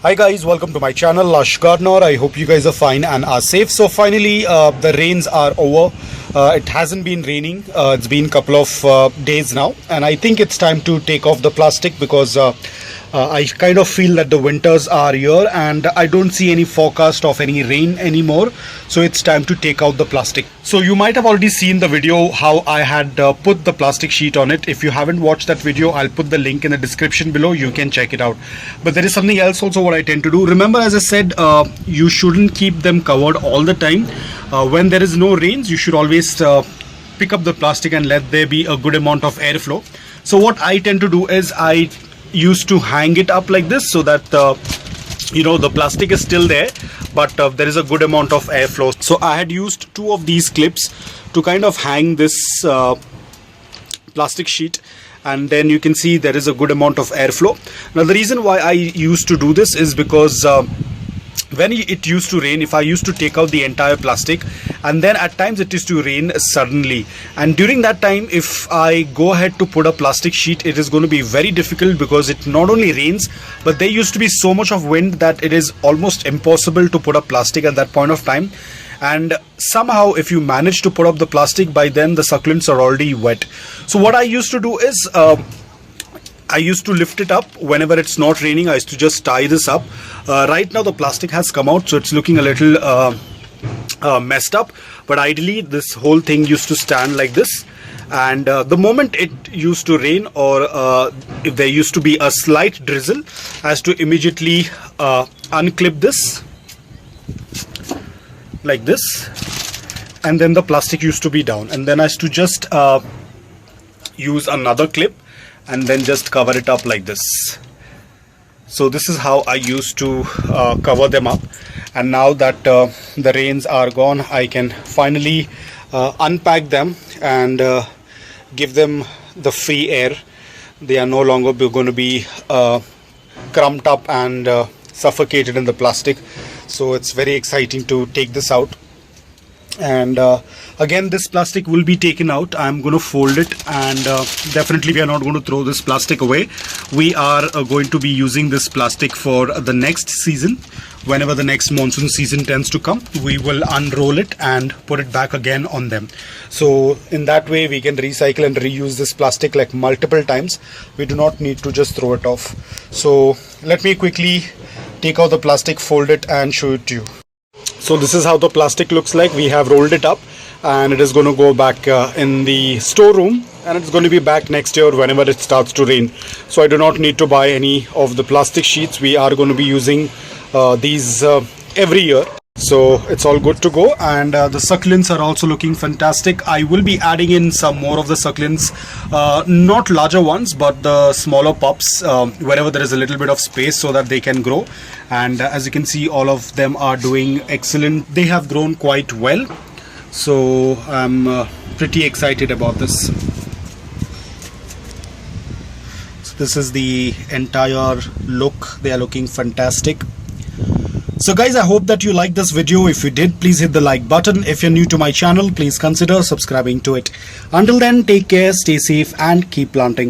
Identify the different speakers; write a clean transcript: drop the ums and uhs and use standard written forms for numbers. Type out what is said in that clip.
Speaker 1: Hi guys, welcome to my channel Lush Gardener. I hope you guys are fine and are safe. So finally the rains are over. It hasn't been raining. It's been a couple of days now, and I think it's time to take off the plastic because I kind of feel that the winters are here and I don't see any forecast of any rain anymore. So it's time to take out the plastic. So you might have already seen the video how I had put the plastic sheet on it. If you haven't watched that video, I'll put the link in the description below. You can check it out. But there is something else also what I tend to do. Remember, as I said, you shouldn't keep them covered all the time. When there is no rains, you should always pick up the plastic and let there be a good amount of airflow. So what I tend to do is I used to hang it up like this so that the plastic is still there, but there is a good amount of airflow. So I had used 2 of these clips to kind of hang this plastic sheet, and then you can see there is a good amount of airflow. Now the reason why I used to do this is because when it used to rain, if I used to take out the entire plastic, and then at times it used to rain suddenly, and during that time if I go ahead to put a plastic sheet, it is going to be very difficult because it not only rains, but there used to be so much of wind that it is almost impossible to put up plastic at that point of time. And somehow if you manage to put up the plastic, by then the succulents are already wet. So what I used to do is I used to lift it up whenever it's not raining. I used to just tie this up. Right now the plastic has come out, so it's looking a little messed up, but ideally this whole thing used to stand like this, and the moment it used to rain or if there used to be a slight drizzle, I has to immediately unclip this like this, and then the plastic used to be down, and then I used to just use another clip and then just cover it up like this. So this is how I used to cover them up. And now that the rains are gone, I can finally unpack them and give them the free air. They are no longer going to be crumped up and suffocated in the plastic. So it's very exciting to take this out. And again, this plastic will be taken out. I'm going to fold it, and definitely we are not going to throw this plastic away. We are going to be using this plastic for the next season. Whenever the next monsoon season tends to come, we will unroll it and put it back again on them. So in that way we can recycle and reuse this plastic like multiple times. We do not need to just throw it off. So let me quickly take out the plastic, fold it and show it to you. So this is how the plastic looks like. We have rolled it up and it is going to go back in the storeroom, and it's going to be back next year whenever it starts to rain. So I do not need to buy any of the plastic sheets. We are going to be using these every year. So it's all good to go, and the succulents are also looking fantastic. I will be adding in some more of the succulents, not larger ones but the smaller pups, wherever there is a little bit of space so that they can grow. And as you can see, all of them are doing excellent. They have grown quite well, so I'm pretty excited about this. So this is the entire look. They are looking fantastic. So guys, I hope that you liked this video. If you did, please hit the like button. If you're new to my channel, please consider subscribing to it. Until then, take care, stay safe and keep planting.